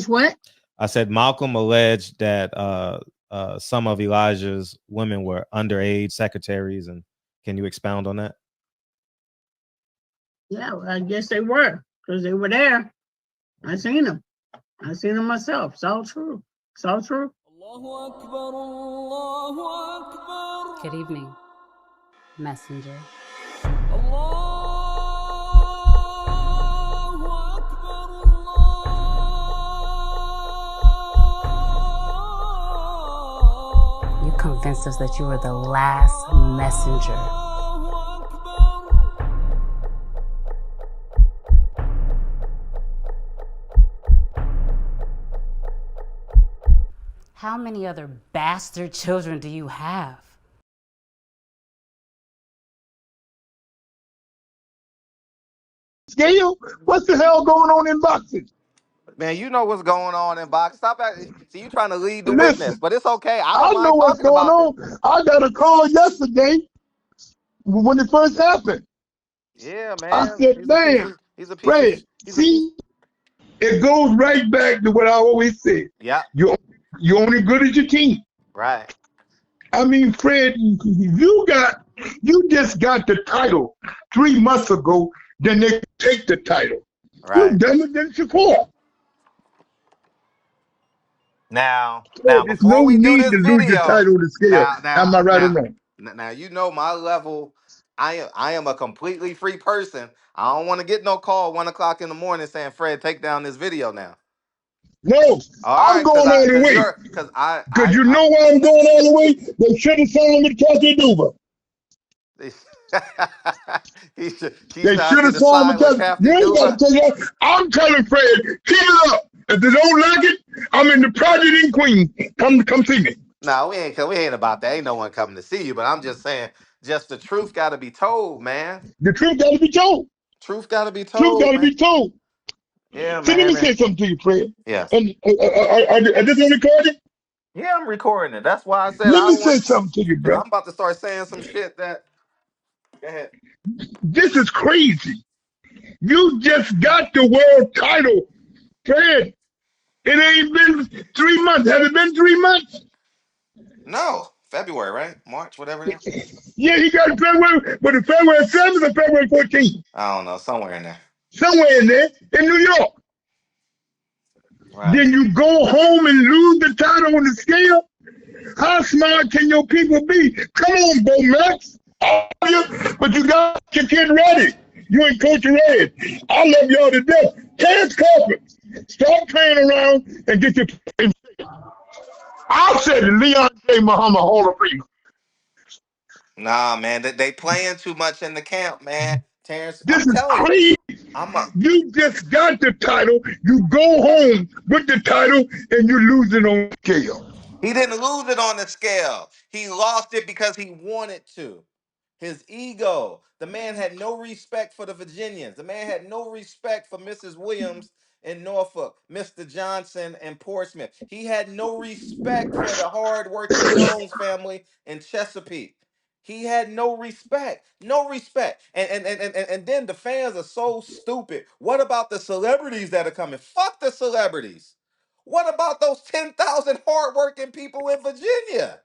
What? I said Malcolm alleged that some of Elijah's women were underage secretaries, and can you expound on that? Yeah, well, I guess they were because they were there. I seen them. I seen them myself. It's all true. It's all true. Good evening, messenger. You convinced us that you were the last messenger. How many other bastard children do you have? Scale? What's the hell going on in boxing? Man, you know what's going on in boxing. Stop acting. See, you trying to lead the witness, Listen, but it's okay. I don't I know mind what's talking going about it. on. I got a call yesterday when it first happened. Yeah, man. I said, damn, He's a piece Fred, of. see, it goes right back to what I always said. Yeah. You're only good as your team. Right. I mean, Fred, you just got the title 3 months ago. Then they take the title. Right. You done it than Shakur. Now, There's before no we do need this to lose your video, title to scale. Am I right or wrong? now, you know my level. I am a completely free person. I don't want to get no call 1 o'clock in the morning saying, "Fred, take down this video now." No, All I'm right, going all the way. because Because you know why I'm going all the way? They should have signed me to Chattanooga. They They should have signed me to Chattanooga. You ain't got to tell you. I'm telling Fred, keep it up. If they don't like it, I'm in the project in Queens. Come see me. No, we ain't about that. Ain't no one coming to see you. But I'm just saying, just the truth got to be told, man. The truth got to be told. Truth got to be Truth told, got to man. be told. Yeah, So man. let me say something to you, Fred. Yes. And are this on recording? Yeah, I'm recording it. That's why I said Let I me don't say want. something to you, Because bro. I'm about to start saying some shit that. Go ahead. This is crazy. You just got the world title, Fred. It ain't been 3 months. Has it been 3 months? No, February, right? March, whatever it is. Yeah, he got February, but the February 7th or February 14th. I don't know, somewhere in there. Somewhere in there, in New York. Right. Then you go home and lose the title on the scale? How smart can your people be? Come on, Bo Max. But you got your kid ready. You ain't coaching ready. I love y'all to death. Terrence Crawford, stop playing around and get your in shape. I said Leon J. Muhammad Hall of Fame. Nah, man, they playing too much in the camp, man. Terrence, I'm This is telling you, crazy. I'm a. You just got the title. You go home with the title and you lose it on scale. He didn't lose it on the scale. He lost it because he wanted to. His ego. The man had no respect for the Virginians. The man had no respect for Mrs. Williams in Norfolk, Mr. Johnson in Portsmouth. He had no respect for the hard-working Jones family in Chesapeake. He had no respect. No respect. And then the fans are so stupid. What about the celebrities that are coming? Fuck the celebrities. What about those 10,000 hardworking people in Virginia?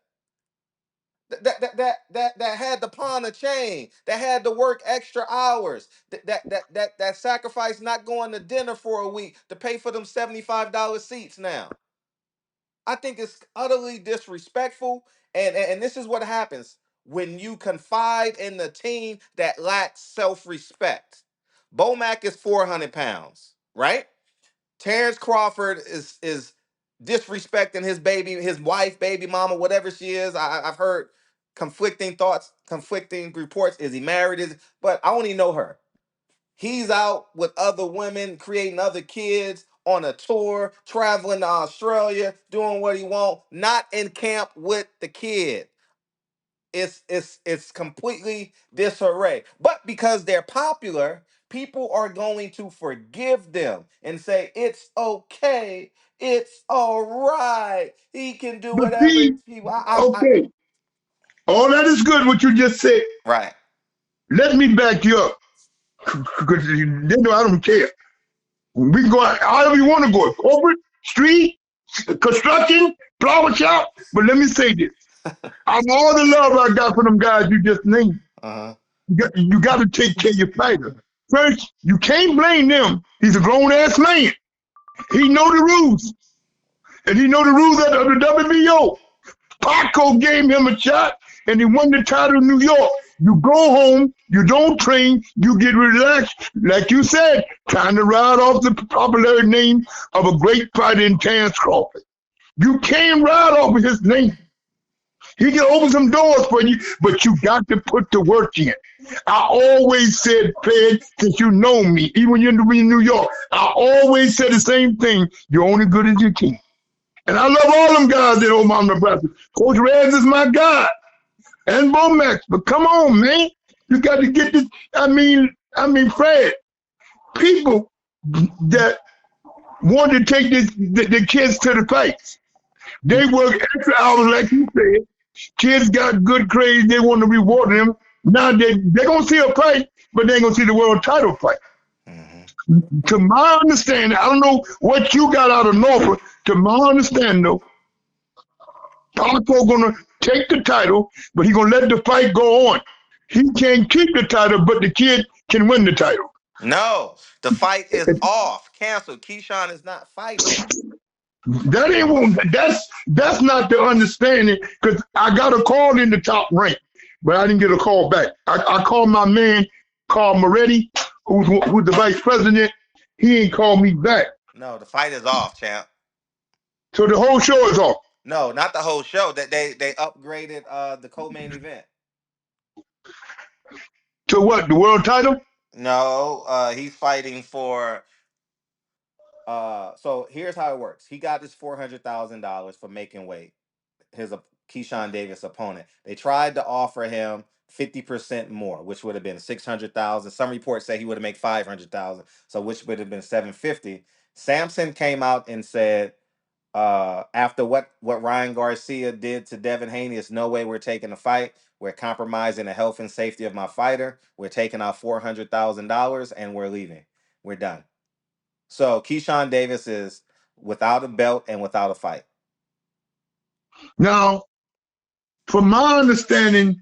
That had to pawn a chain, that had to work extra hours, that sacrificed not going to dinner for a week to pay for them $75 seats now. I think it's utterly disrespectful, and this is what happens when you confide in the team that lacks self-respect. Bomac is 400 pounds, right? Terrence Crawford is disrespecting his baby, his wife, baby mama, whatever she is. I've heard conflicting thoughts, conflicting reports. Is he married? But I only know her. He's out with other women, creating other kids on a tour, traveling to Australia, doing what he want, not in camp with the kid. It's completely disarray. But because they're popular, people are going to forgive them and say it's okay, it's all right. He can do But whatever see, he. okay, all that is good what you just said. Right. Let me back you up. Because they know I don't care. We can go however you want to go. Corporate, street, construction, flower shop. But let me say this. Out of all the love I got from them guys you just named, Uh-huh. you got to take care of your fighter. First, you can't blame them. He's a grown-ass man. He know the rules. And he know the rules of the WBO. Paco gave him a shot, and he won the title in New York. You go home, you don't train, you get relaxed. Like you said, trying to ride off the popular name of a great fighter in Terrence Crawford. You can't ride off of his name. He can open some doors for you, but you got to put the work in. I always said, Fred, since you know me, even when you're in New York, I always said the same thing. You're only good as your team. And I love all them guys in Omaha, Nebraska. Coach Rez is my guy. And Bomax. But come on, man. You got to get this. I mean, Fred, people that want to take the kids to the fights, they work extra hours, like you said. Kids got good grades. They want to reward them. Now they're going to see a fight, but they ain't going to see the world title fight. Mm-hmm. To my understanding, I don't know what you got out of Norfolk. To my understanding, though, Paco going to take the title, but he's going to let the fight go on. He can't keep the title, but the kid can win the title. No, the fight is off. Canceled. Keyshawn is not fighting. That's not the understanding, because I got a call in the top rank, but I didn't get a call back. I called my man, Carl Moretti, who's the vice president. He ain't called me back. No, the fight is off, champ. So the whole show is off. No, not the whole show. That they upgraded the co-main event. To what? The world title? No, he's fighting for. So here's how it works. He got his $400,000 for making weight. His Keyshawn Davis opponent. They tried to offer him 50% more, which would have been 600,000. Some reports say he would have made 500,000, so which would have been 750. Sampson came out and said, after what Ryan Garcia did to Devin Haney, it's no way we're taking a fight. We're compromising the health and safety of my fighter. We're taking out $400,000 and we're leaving. We're done. So Keyshawn Davis is without a belt and without a fight. Now, from my understanding,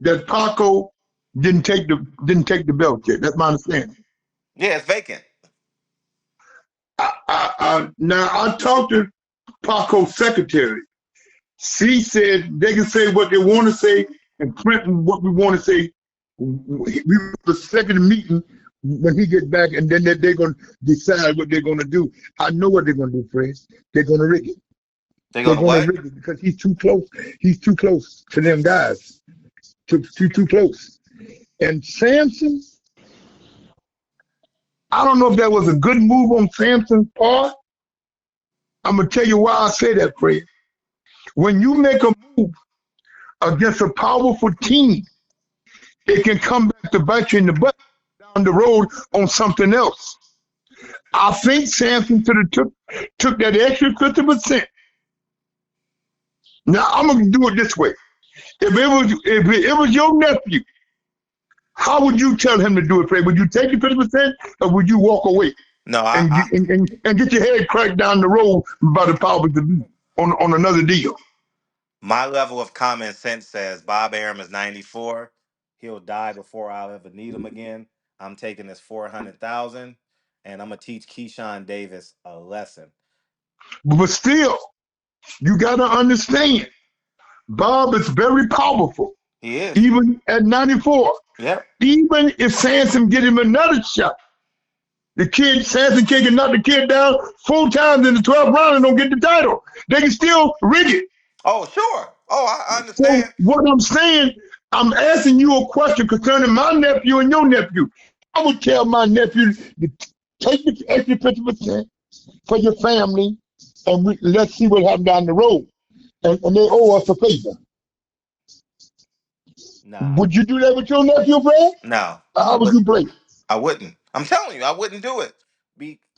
that Paco didn't take the belt yet. That's my understanding. Yeah, it's vacant. Now I talked to Paco's secretary. She said they can say what they want to say and print what we want to say. We the second meeting when he gets back, and then they're going to decide what they're going to do. I know what they're going to do, Fred. They're going to rig it. They're going to rig it because he's too close. He's too close to them guys. Too close. And Sampson, I don't know if that was a good move on Sampson's part. I'm going to tell you why I say that, Fred. When you make a move against a powerful team, it can come back to bite you in the butt down the road on something else. I think Sampson should have took that extra 50%. Now, I'm going to do it this way. If it was your nephew, how would you tell him to do it, Fred? Would you take the 50% or would you walk away? No, and get your head cracked down the road by the powers to be on another deal? My level of common sense says Bob Arum is 94. He'll die before I'll ever need him again. I'm taking this 400,000, and I'm gonna teach Keyshawn Davis a lesson. But still, you got to understand, Bob is very powerful. He is. Even at 94. Yep. Even if Sampson get him another shot, Sampson can knock the kid down 4 times in the 12th round and don't get the title. They can still rig it. Oh, sure. Oh, I understand. So what I'm saying, I'm asking you a question concerning my nephew and your nephew. I would tell my nephew to take the extra 50% for your family, and let's see what happens down the road. And they owe us a favor. Nah. Would you do that with your nephew, Fred? No. How would you play? I wouldn't. I'm telling you, I wouldn't do it.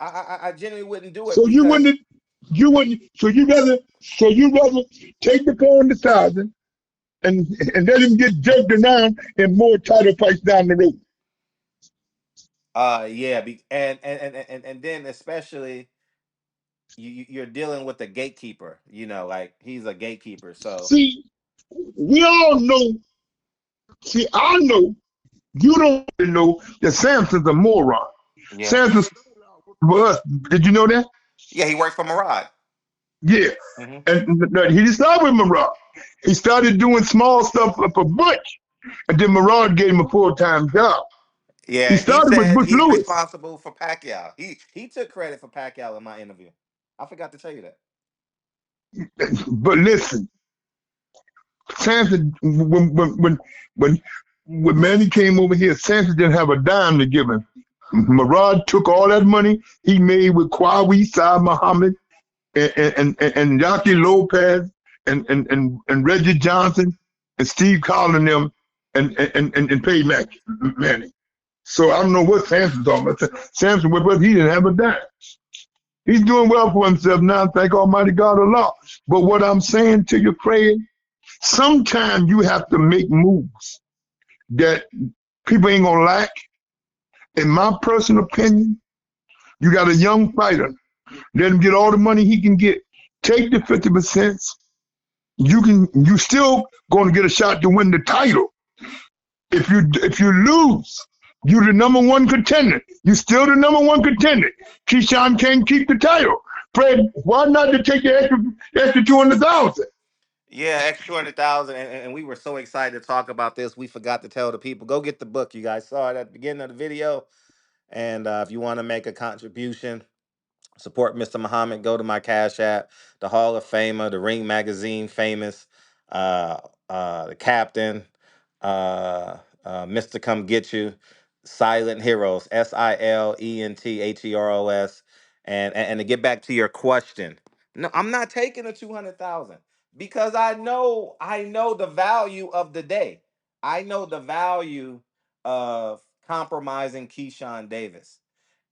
I genuinely wouldn't do it. So you wouldn't. So you rather take the 400,000 and let him get jerked around in more title fights down the road. Yeah. And then especially you're dealing with a gatekeeper. You know, like he's a gatekeeper. So See, we all know. See, I know you don't know that Samson's a moron. yeah, Samson for us. Did you know that? yeah, he worked for Murad. Yeah. Hmm. And he didn't start with Murad. He started doing small stuff for Butch, and then Murad gave him a full-time job. He Yeah, he started with said Butch he's Lewis. responsible for Pacquiao. He took credit for Pacquiao in my interview. I forgot to tell you that. But listen, Samson, when Manny came over here, Samson didn't have a dime to give him. Murad took all that money he made with Kwawi, Saad Muhammad, and Yaki Lopez, and Reggie Johnson, and Steve Collin and them, and paid Manny. So I don't know what Samson's talking about. Samson, what he didn't have a dime. He's doing well for himself now, thank Almighty God Allah. But what I'm saying to you, Craig, sometimes you have to make moves that people ain't gonna like. In my personal opinion, you got a young fighter. Let him get all the money he can get. Take the 50%. You still gonna get a shot to win the title. If you lose, you're the number one contender. You still the number one contender. Keyshawn can't keep the title. Fred, why not to take the extra 200,000? Yeah, extra 200,000, and we were so excited to talk about this. We forgot to tell the people, go get the book. You guys saw it at the beginning of the video, and if you want to make a contribution, support Mr. Muhammad, go to my Cash App, the Hall of Famer, the Ring Magazine famous, uh, the Captain, Mr. Come Get You, Silent Heroes, SILENTHEROS, and to get back to your question, no, I'm not taking the 200,000 because I know the value of the day. I know the value of compromising Keyshawn Davis.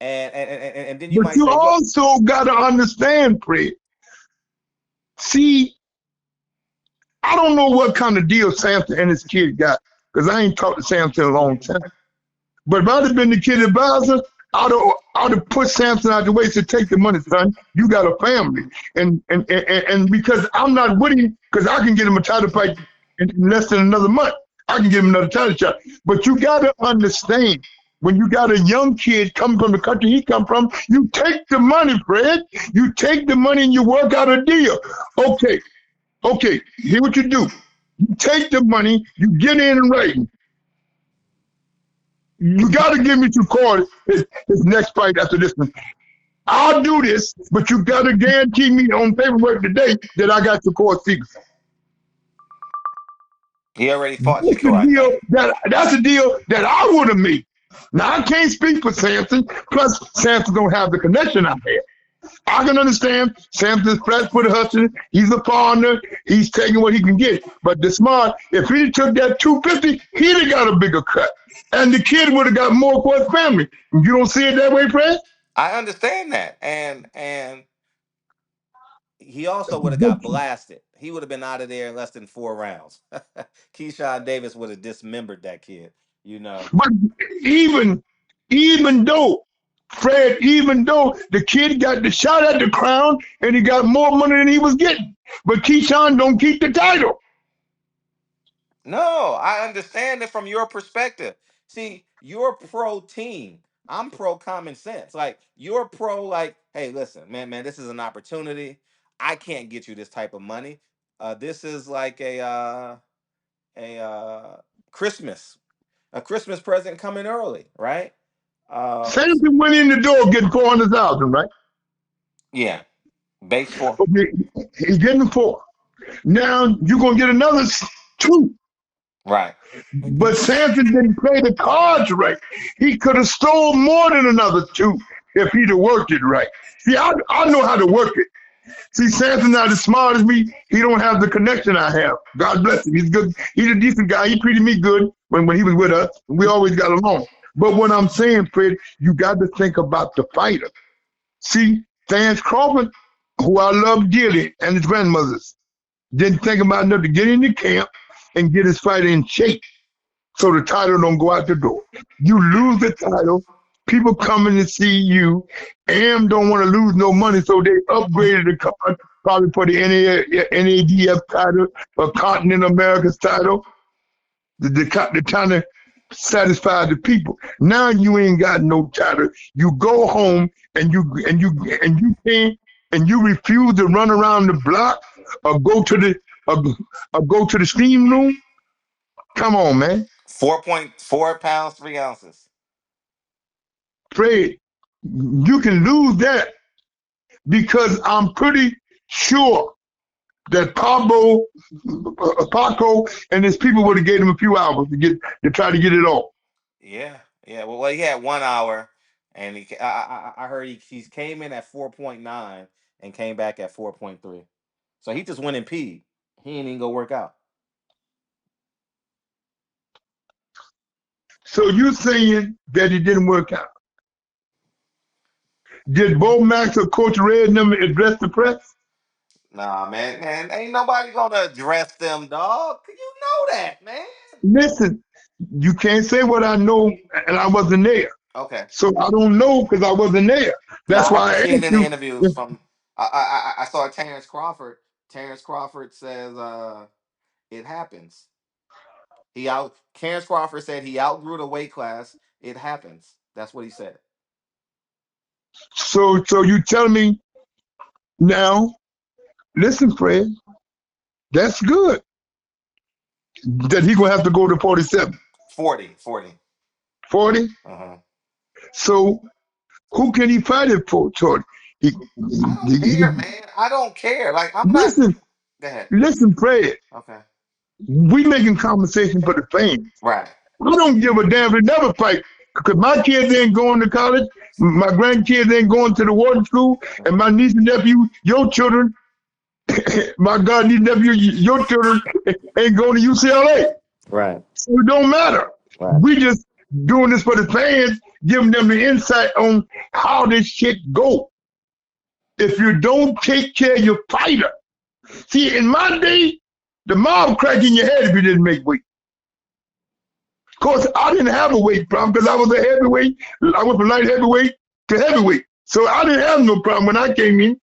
And then you But might you say, well, also gotta understand, Fred. See, I don't know what kind of deal Samson and his kid got, because I ain't talked to Samson in a long time. But if I'd have been the kid advisor, I'd have put Samson out the way to take the money, son. You got a family. And because I'm not with him, because I can get him a title fight in less than another month. I can give him another title shot. But you gotta understand, when you got a young kid coming from the country he come from, you take the money, Fred. You take the money and you work out a deal. Okay, here's what you do. You take the money, you get in writing. You got to give me to Corey his next fight after this one. I'll do this, but you got to guarantee me on paperwork today that I got Shakur Stevenson. he already fought Shakur, I think. That's a deal that I would have made. Now I can't speak for Samson. Plus, Samson don't have the connection I had. I can understand Samson's flat footed hustler. He's a partner. He's taking what he can get. But the smart, if he took that 250, he'd have got a bigger cut. And the kid would have got more for his family. You don't see it that way, Fred? I understand that. And he also would have But, got blasted. He would have been out of there in less than 4 rounds. Keyshawn Davis would have dismembered that kid, you know. but even though, Fred, even though the kid got the shot at the crown and he got more money than he was getting, but Keyshawn don't keep the title. No, I understand it from your perspective. See, you're pro team. I'm pro common sense. Like you're pro, like, hey, listen, man, this is an opportunity. I can't get you this type of money. This is like a Christmas, a Christmas present coming early, right? Uh, Samson went in the door getting 400,000, right? yeah, base for Okay, he's getting 4. Now you're gonna get another 2. right. But Samson didn't play the cards right. He could have stole more than another 2 if he'd have worked it right. See, I know how to work it. See, Samson's not as smart as me. He don't have the connection I have. God bless him. He's good. He's a decent guy. He treated me good when he was with us. We always got along. But what I'm saying, Fred, you got to think about the fighter. See, Vance Crawford, who I love dearly, and his grandmothers, didn't think about enough to get in the camp and get his fighter in shape so the title don't go out the door. You lose the title people coming to see you. Am don't want to lose no money, so they upgraded the card probably for the NADF title or Continental America's title. The kind of satisfy the people. Now you ain't got no title. You go home and you can't and you refuse to run around the block or go to the steam room. Come on, man. 4.4 pounds, 3 ounces. Fred, you can lose that because I'm pretty sure that Paco and his people would have gave him a few hours to try to get it off. Yeah, yeah. Well, he had 1 hour, and I heard he came in at 4.9 and came back at 4.3. So he just went and peed. He ain't even go work out. So you saying that it didn't work out? Did Bo Max or Coach Red number address the press? Nah, man, ain't nobody gonna address them, dog. You know that, man. Listen, you can't say what I know, and I wasn't there. Okay. So I don't know because I wasn't there. That's why I seen asked in the you. interviews from I saw Terrence Crawford. Terrence Crawford says it happens. Terrence Crawford said he outgrew the weight class. It happens. That's what he said. So you tell me now? Listen, Fred, that's good. That he gonna have to go to 47. 40. 40. Uh-huh. So who can he fight it for, Jordan? I don't care, man. I don't care. Like I'm not. Listen, Go ahead. listen, Fred. Okay. We making conversation for the fans. Right. I don't give a damn if they never fight. Because my kids ain't going to college, my grandkids ain't going to the Wharton School, and my niece and nephew, your children, my God, niece and nephew, your children ain't going to UCLA. Right. So it don't matter. Right. We just doing this for the fans, giving them the insight on how this shit go. If you don't take care of your fighter. See, in my day, the mob crack in your head if you didn't make weight. Of course, I didn't have a weight problem because I was a heavyweight. I went from light heavyweight to heavyweight. So I didn't have no problem when I came in.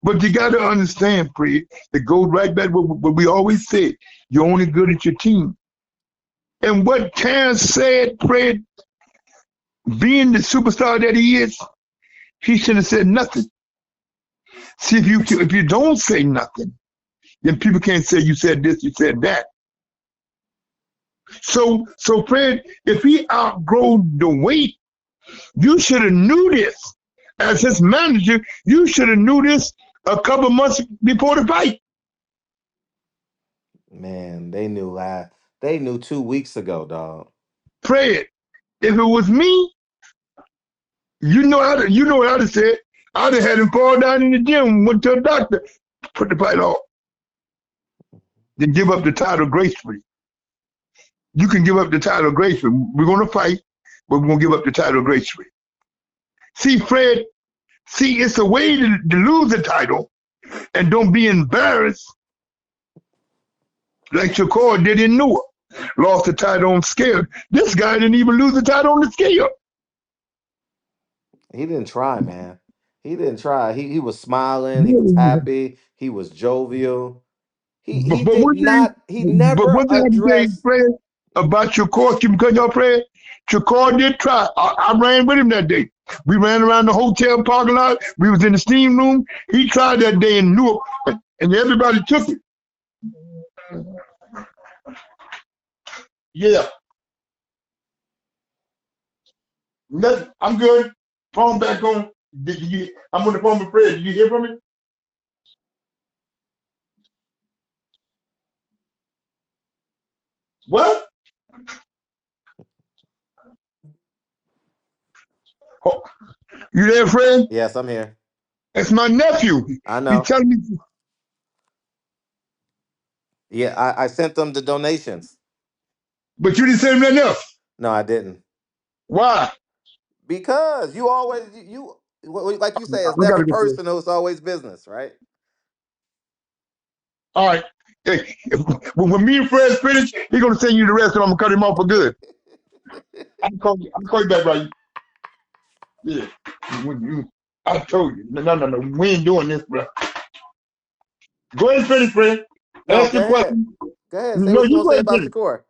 But you got to understand, Fred, it goes right back to what we always said. You're only good at your team. And what Terrence said, Fred, being the superstar that he is, he should have said nothing. See, if you don't say nothing, then people can't say you said this, you said that. So Fred, if he outgrow the weight, you should have knew this. As his manager, you should have knew this a couple months before the fight. Man, they knew 2 weeks ago, dog. Fred, if it was me, you know what I'd have said. I'd have had him fall down in the gym, went to a doctor, put the fight off. Then give up the title gracefully. You can give up the title gracefully. We're going to fight, but we're going to give up the title gracefully. See, Fred, it's a way to lose the title and don't be embarrassed like Shakur did in Newark. Lost the title on scale. This guy didn't even lose the title on the scale. He didn't try, man. He didn't try. He was smiling. He was happy. He was jovial. He But did one thing, not. He never I can say, addressed. Fred, about Shakur, keep cutting your Fred. Shakur did try. I ran with him that day. We ran around the hotel parking lot. We was in the steam room. He tried that day in Newark, and everybody took it. Yeah. I'm good. Phone back on. I'm on the phone with Fred. Did you hear from me? What? Oh, you there, Fred? Yes, I'm here. That's my nephew. I know. He's telling me. Yeah, I sent them the donations. But you didn't send him nothing else. No, I didn't. Why? Because you always like you say, it's I never gotta get there. personal. It's always business, right? All right. Hey, when me and Fred finish, he's gonna send you the rest, and I'm gonna cut him off for good. I'll call you back, right? Yeah. I told you. No. We ain't doing this, bro. Go ahead and finish, friend. No, Ask go your ahead. question. Go ahead. Say No, what you're you gonna go say ahead and about finish. Shakur.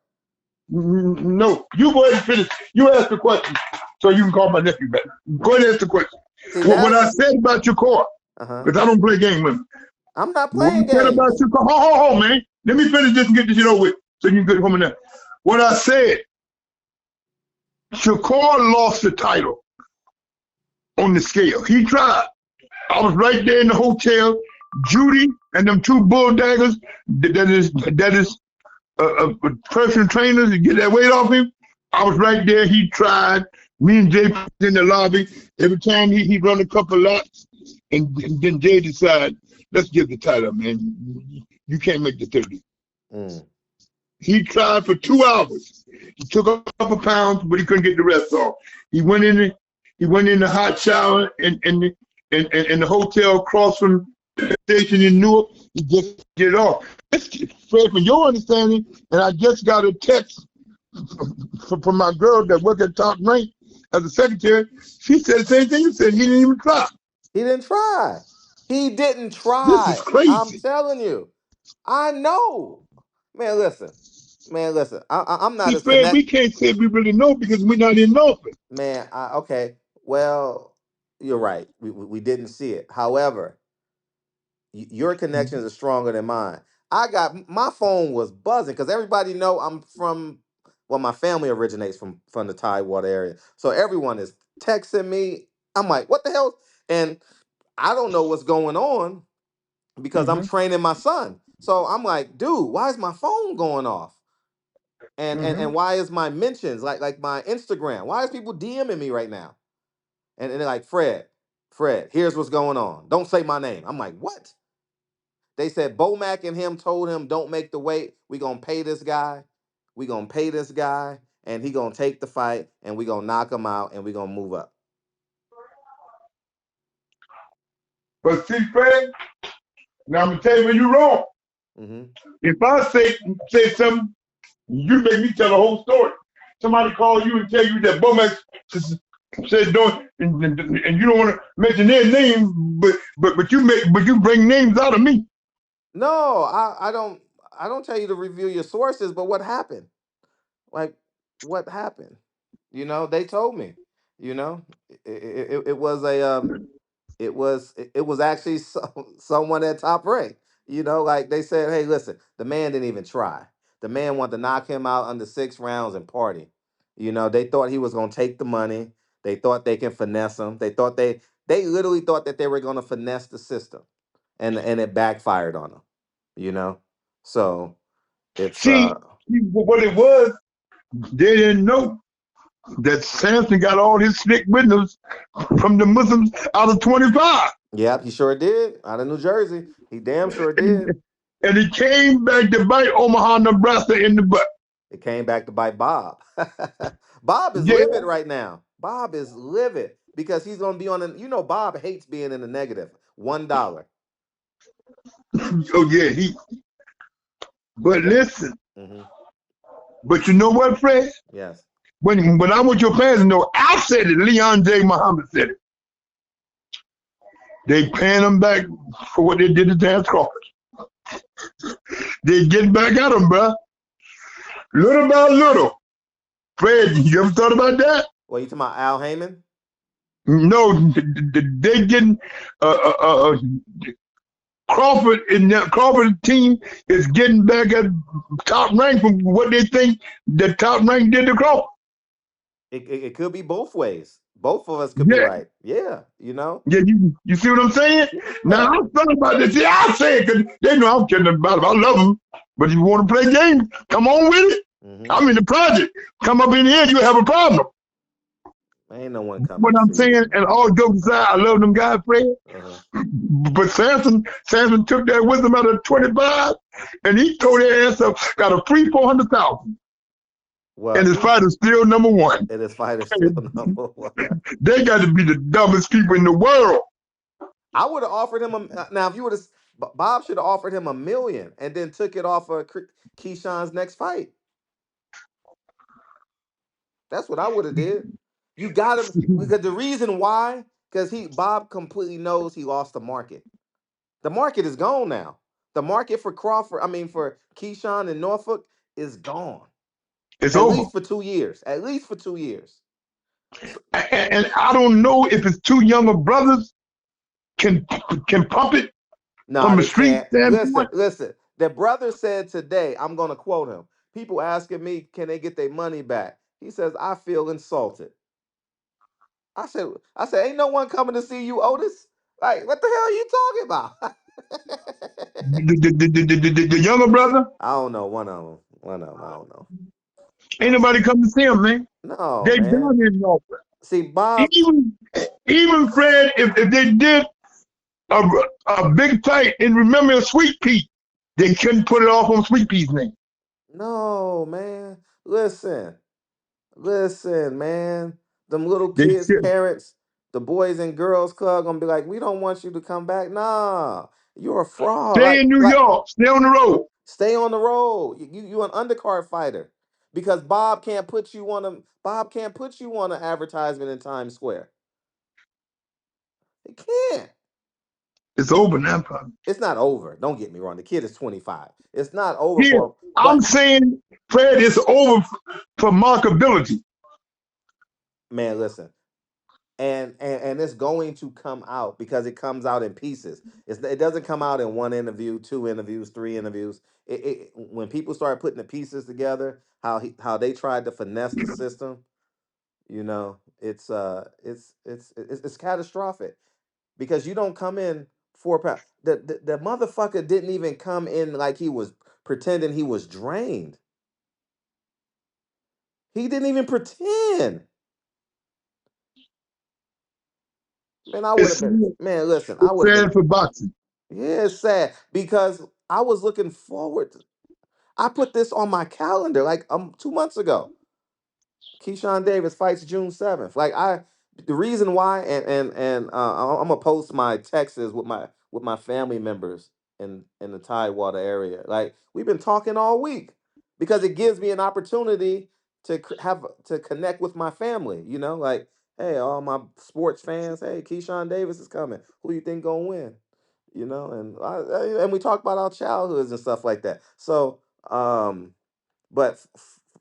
No, you go ahead and finish. You ask the question so you can call my nephew back. Go ahead and ask the question. See, What I that's said about your car, uh-huh. because I don't play games with him. I'm not What playing I said about games. your car, hold, man. Let me finish this and get this shit over with so you can get home and there. What I said, Shakur lost the title on the scale. He tried. I was right there in the hotel. Judy and them two bulldaggers that is personal trainers to get that weight off him. I was right there. He tried. Me and Jay was in the lobby. Every time he run a couple laps, and then Jay decided, let's give the title, man. You can't make the 30. Mm. He tried for 2 hours. He took a couple pounds, but he couldn't get the rest off. He went in the hot shower in the hotel across from the station in Newark. He just get it off. Fred, from your understanding, and I just got a text from my girl that worked at Top Rank as a secretary. She said the same thing you said. He didn't even try. He didn't try. He didn't This is try. I'm crazy. telling you. I know. Man, listen. Man, listen. I'm not See, as Fred, we connect. can't say we really know because we're not in office. Man, okay. Well, you're right. We didn't see it. However, your connections are stronger than mine. I got my phone was buzzing because everybody know I'm from. Well, my family originates from the Tidewater area, so everyone is texting me. I'm like, what the hell? And I don't know what's going on because I'm Mm-hmm. training my son. So I'm like, dude, why is my phone going off? Mm-hmm. And why is my mentions like my Instagram? Why is people DMing me right now? And they're like, Fred, here's what's going on. Don't say my name. I'm like, what? They said Bomac and him told him, don't make the weight. We gonna pay this guy. We gonna pay this guy, and he gonna take the fight, and we gonna knock him out, and we gonna move up. But see, Fred, now I'm gonna tell you when you're wrong. Hmm. If I say something, you make me tell the whole story. Somebody call you and tell you that Bomax said don't, and you don't want to mention their name, but you bring names out of me. No, I don't tell you to review your sources, but what happened? Like, what happened? They told me. You know, it was a it was actually someone at Top Rank. Like they said, hey, listen, the man didn't even try. The man wanted to knock him out under 6 rounds and party. They thought he was gonna take the money. They thought they can finesse him. They literally thought that they were gonna finesse the system, and it backfired on them. You know, so it's See, what it was, they didn't know that Samson got all his slick windows from the Muslims out of 25. yep, he sure did out of New Jersey. He damn sure And, did. and he came back to bite Omaha, Nebraska in the butt. It came back to bite Bob. Bob is Yeah. livid right now. Bob is livid because he's going to be on the. Bob hates being in the negative. $1. Oh, yeah. But Yep. listen, Hmm. but you know what, Fred? Yes. When I want your fans to know, I said it. Leon J. Muhammad said it. They paying them back for what they did to Terrence Crawford. They getting back at them, bro. Little by little. Fred, you ever thought about that? Well, you talking about Al Heyman? No, they getting Crawford and that Crawford team is getting back at Top Rank from what they think the Top Rank did to Crawford. It could be both ways. Both of us could be Yeah, right. Yeah. yeah, you see what I'm saying? Now Yeah. I'm talking about this. See, I say it because they know I'm kidding about it. I love them, but if you want to play games, come on with it. Hmm. I'm in the project. Come up in here, you have a problem. Ain't no one coming What to I'm see you. saying, and all jokes aside, I love them guys, Fred. Uh-huh. But Samson took that wisdom out of 25, and he tore their ass up. Got a free 400,000, and Well, his fight is still number one. it is fighter still number one. They got to be the dumbest people in the world. I would have offered him now if you would have Bob should have offered him 1 million and then took it off of Keyshawn's next fight. That's what I would have did. You got him because the reason why, because Bob completely knows he lost the market. The market is gone now. The market for for Keyshawn and Norfolk is gone. It's At over. least for 2 years. At least for 2 years. So, And I don't know if his two younger brothers can pump it nah, from a they street can't. standpoint. Listen. The brother said today, I'm gonna quote him. People asking me, can they get their money back? He says, I feel insulted. I said, ain't no one coming to see you, Otis. Like, what the hell are you talking about? The younger brother, I don't know. One of them. One of them. I don't know. I ain't don't nobody come to see him, man. No, They man. done his offer. See, Bob. Even Fred, if they did a, a big fight and remember Sweet Pea, they couldn't put it off on Sweet Pea's name. No, man. Listen, man. Them little They kids' should parents, the Boys and Girls Club, gonna be like, we don't want you to come back. Nah, you're a fraud. stay in New York, stay on the road. Stay on the road. You an undercard fighter because Bob can't put you on a Bob can't put you on an advertisement in Times Square. He can't. It's over now, probably. It's not over. Don't get me wrong. The kid is 25. It's not over Yeah, for him. I'm But saying, Fred, it's over for markability. man, listen. And it's going to come out because it comes out in pieces. It doesn't come out in one interview, two interviews, three interviews. When people start putting the pieces together, how they tried to finesse the system, it's catastrophic because you don't come in for the motherfucker didn't even come in like he was pretending he was drained. He didn't even pretend. Man, I would It's have been. Man, listen, I it's would have been. sad for boxing. Yeah, it's sad because I was looking forward. I put this on my calendar like 2 months ago. Keyshawn Davis fights June 7th. The reason why, I'm gonna post my texts with my family members in the Tidewater area. Like we've been talking all week because it gives me an opportunity to connect with my family. Like hey, all my sports fans. Hey, Keyshawn Davis is coming. Who you think gonna win? And we talk about our childhoods and stuff like that. So, but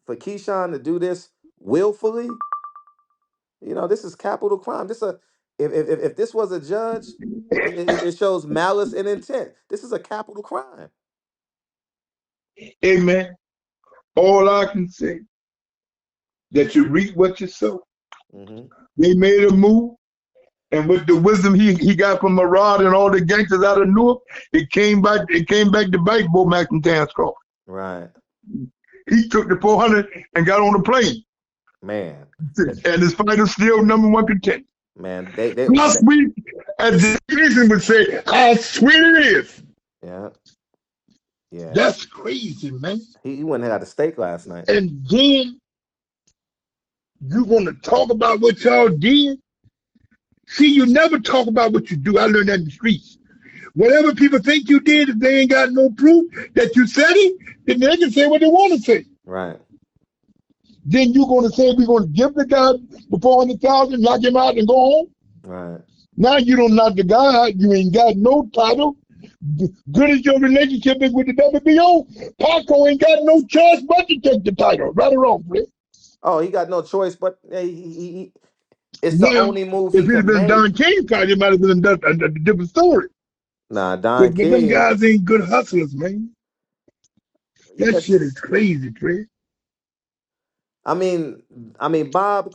for Keyshawn to do this willfully, this is capital crime. If this was a judge, it shows malice and intent. This is a capital crime. Amen. All I can say that you reap what you sow. Hmm. They made a move, and with the wisdom he got from Marad and all the gangsters out of Newark, it came back. It came back to bite Bo Mack and Terrence Crawford. Right, He took the 400 and got on the plane, man. and his fighter still #1 contender. Man, How sweet, as Jason would say, how sweet it is. yeah, yeah. That's crazy, man. He went and had a steak last night. And then you want to talk about what y'all did? See, you never talk about what you do. I learned that in the streets. Whatever people think you did, if they ain't got no proof that you said it, then they can say what they want to say. Right, Then you're going to say we're going to give the guy the 400,000, knock him out, and go home. right. Now you don't knock the guy out. You ain't got no title. Good as your relationship is with the WBO, Paco ain't got no choice but to take the title. Right or wrong, Fred? Oh, he got no choice, but it's the Well, only move if he it had could been make. Don King fight, it might have been a different story. Nah, Don But them King. guys ain't good hustlers, man. That Yeah, shit is crazy, Fred. I mean, Bob.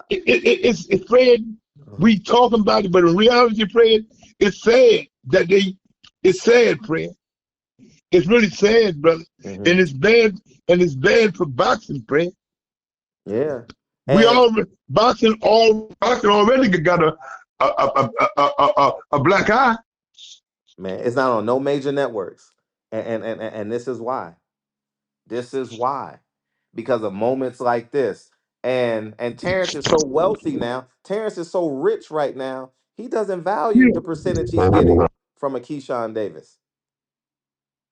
It's Fred. We talking about it, but in reality, Fred, it's sad that it's sad, Fred. It's really sad, brother. Mhm. And it's bad, and it's bad for boxing, Fred. Yeah, We and all boxing already got a black eye. man, it's not on no major networks, and this is why. This is why, because of moments like this, and Terrence is so wealthy now. Terrence is so rich right now. He doesn't value the percentage he's getting from a Keyshawn Davis.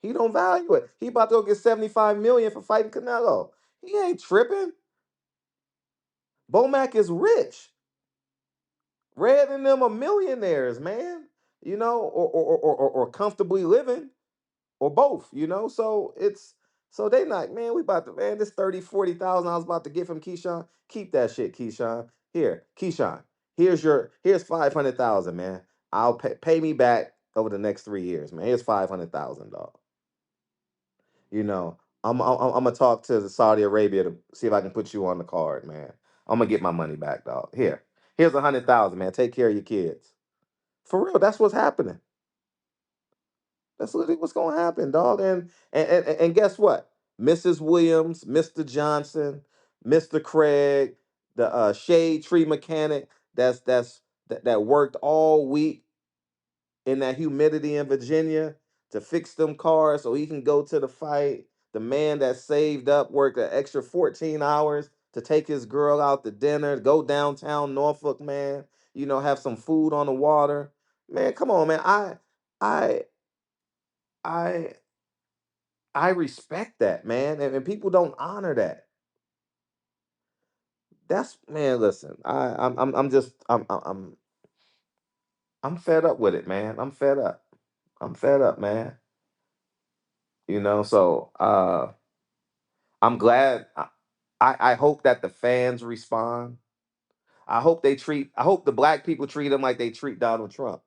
He don't value it. He about to go get 75 million for fighting Canelo. He ain't tripping. Bomac is rich. Red and them are millionaires, man. You know, or comfortably living, or both, you know. So it's so they like, man, we about to, man, this 30, 40,000 I was about to get from Keyshawn. Keep that shit, Keyshawn. Here, Keyshawn. Here's 500,000, man. I'll pay me back over the next 3 years, man. Here's 500,000, dog. You know, I'm gonna talk to the Saudi Arabia to see if I can put you on the card, man. I'm gonna get my money back, dog. Here's 100,000, man. Take care of your kids. For real, that's what's happening. That's literally what's gonna happen, dog. And guess what? Mrs. Williams, Mr. Johnson, Mr. Craig, the shade tree mechanic that worked all week in that humidity in Virginia to fix them cars so he can go to the fight. The man that saved up, worked an extra 14 hours to take his girl out to dinner, go downtown Norfolk, man. You know, have some food on the water. Man, come on, man. I I I respect that, man, and people don't honor that. That's, man. Listen, I'm just I'm fed up with it, man. I'm fed up. I'm fed up, man. You know, so I'm glad. I hope that the fans respond. I hope the black people treat him like they treat Donald Trump.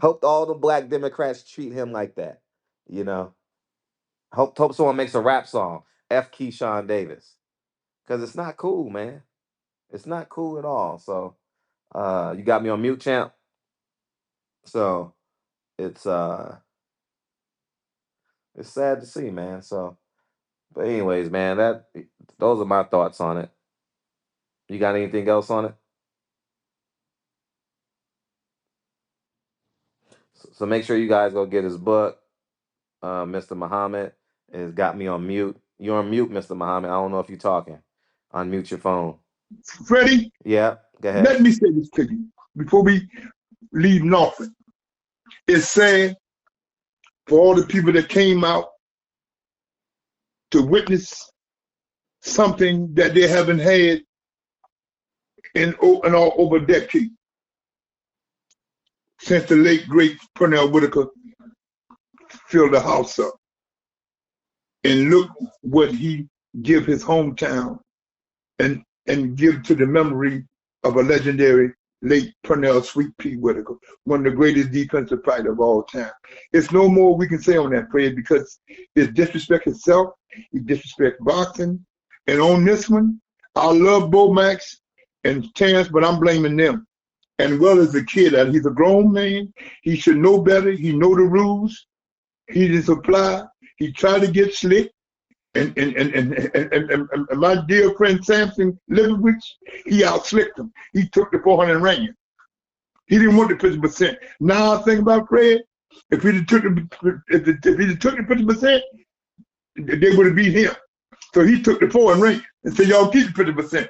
Hope all the black Democrats treat him like that. You know, hope someone makes a rap song, F Keyshawn Davis, because it's not cool, man. It's not cool at all. So you got me on mute, champ. So it's uh it's sad to see, man. So, but anyways, man, those are my thoughts on it. You got anything else on it? So make sure you guys go get his book. Mr. Muhammad has got me on mute. You're on mute, Mr. Muhammad. I don't know if you're talking. Unmute your phone. Freddie, Yeah, go ahead. let me say this to you before we leave Norfolk. It's sad for all the people that came out to witness something that they haven't had in all over a decade since the late great Pernell Whitaker filled the house up. And look what he give his hometown and give to the memory of a legendary late Pernell Sweet Pea Whitaker, one of the greatest defensive fighters of all time. It's no more we can say on that, Fred, because it's disrespect itself, he disrespect boxing. And on this one, I love Bo Max and Terrence, but I'm blaming them. And well, as a kid, he's a grown man. He should know better. He know the rules. He didn't apply. He tried to get slick. And my dear friend Samson Livovich, he outslicked him. He took the 400 and ran him. He didn't want the 50%. Now I think about Fred, if he'd took the 50%, they would have beat him. So he took the 4 and ran and said, y'all keep the 50%.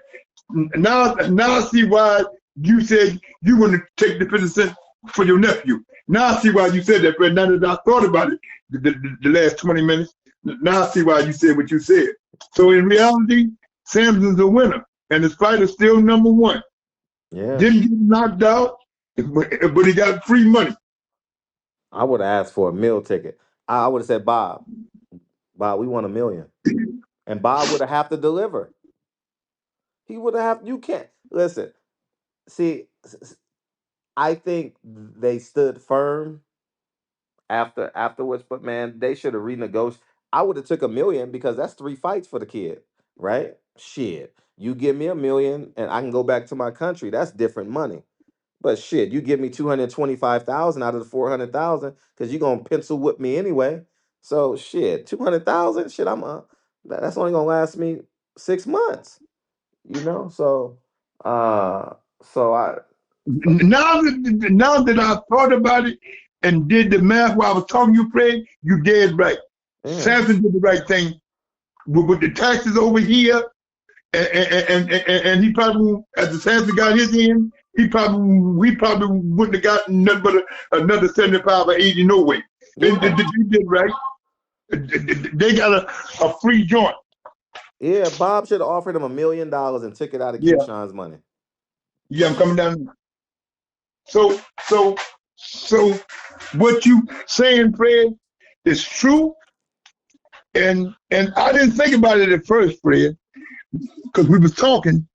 Now I see why you said you want to take the 50% for your nephew. Now I see why you said that, Fred. Now that I thought about it the last 20 minutes, now I see why you said what you said. So in reality, Samson's a winner, and his fight is still number one. Yeah. Didn't get knocked out, but he got free money. I would have asked for a meal ticket. I would have said, Bob, we want $1 million. And Bob would have to deliver. He would have, you can't, listen, see, I think they stood firm afterwards, but man, they should have renegotiated. I would have took $1 million because that's 3 fights for the kid, right? Shit, you give me $1 million and I can go back to my country. That's different money. But shit, you give me 225,000 out of the 400,000 because you're gonna pencil whip me anyway. So shit, 200,000, shit, that's only gonna last me 6 months, you know. So I Now that I thought about it and did the math while I was talking to you, Fred, you dead right. yeah. Samson did the right thing with the taxes over here, and he probably, as the Samson got his in, we probably wouldn't have gotten nothing but another 75 or 80 no way. They Yeah. did right. They got a free joint. Yeah, Bob should have offered him $1 million and took it out of Yeah, Keyshawn's money. yeah, I'm coming down. So, so, so, what you saying, Fred, is true, and I didn't think about it at first, Fred, because we was talking,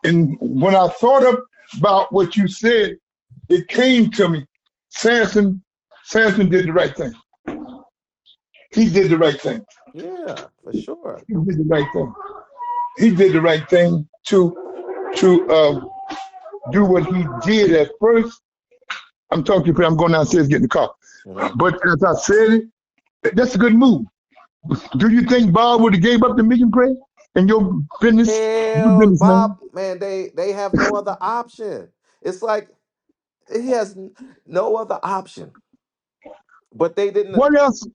and when I thought about what you said, it came to me. Samson did the right thing. He did the right thing. Yeah, for sure. He did the right thing. He did the right thing to do what he did at first. I'm talking to you, Fred. I'm going downstairs getting the car. Mhm. But as I said it, that's a good move. Do you think Bob would have gave up the million, Fred? In your business, Hell, man? Bob, man, they have no other option. It's like he has no other option. But they didn't. What else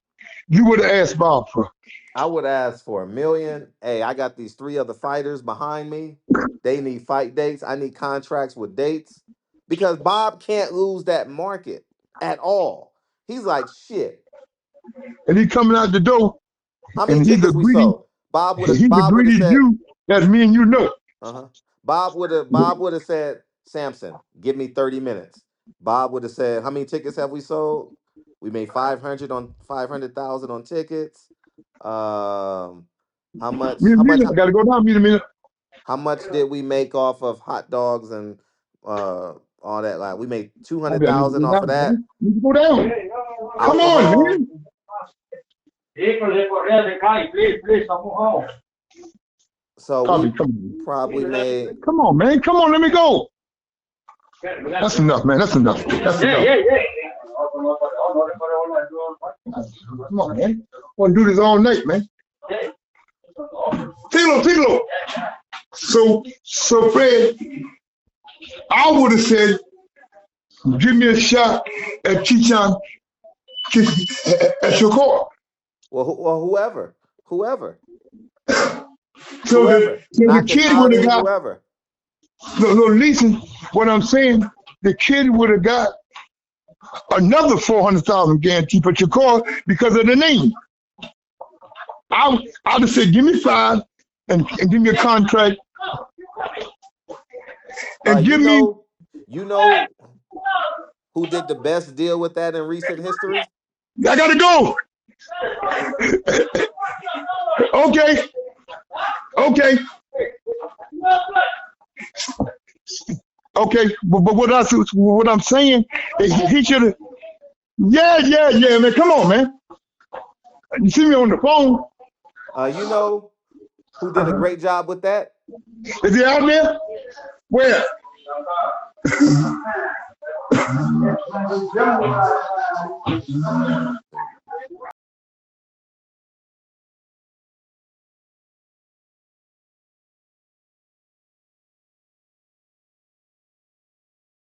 you would have asked Bob for? I would ask for $1 million. Hey, I got these 3 other fighters behind me. They need fight dates. I need contracts with dates because Bob can't lose that market at all. He's like, shit. And he coming out the door, How many and tickets we sold? he's a greedy Said, Jew, as me and you know. uh-huh. Bob would have said, Samson, give me 30 minutes. Bob would have said, how many tickets have we sold? We made 500,000 on tickets. How much Me and how much Mina, I gotta go down, Mina. how much did we make off of hot dogs and all that? Like we made I need to 200,000 go off of down, that. man. Need to go down. Come on, Alcohol. man. So we probably made Come on, man. Come on, let me go. That's enough, man. That's enough. That's enough. Come on, man. I want to do this all night, man. Tiglo. So Fred, I would have said, give me a shot at Keyshawn at your core. well whoever. So the kid would have got, Whoever. no, listen, what I'm saying, the kid would have got another 400,000 guarantee for your car because of the name. I'd have said, give me 5 and give me a contract. And give me. You know who did the best deal with that in recent history? I gotta go. Okay. But what I'm saying is he should have. Yeah, man. Come on, man. You see me on the phone? You know who did a great job with that? Is he out there? Where?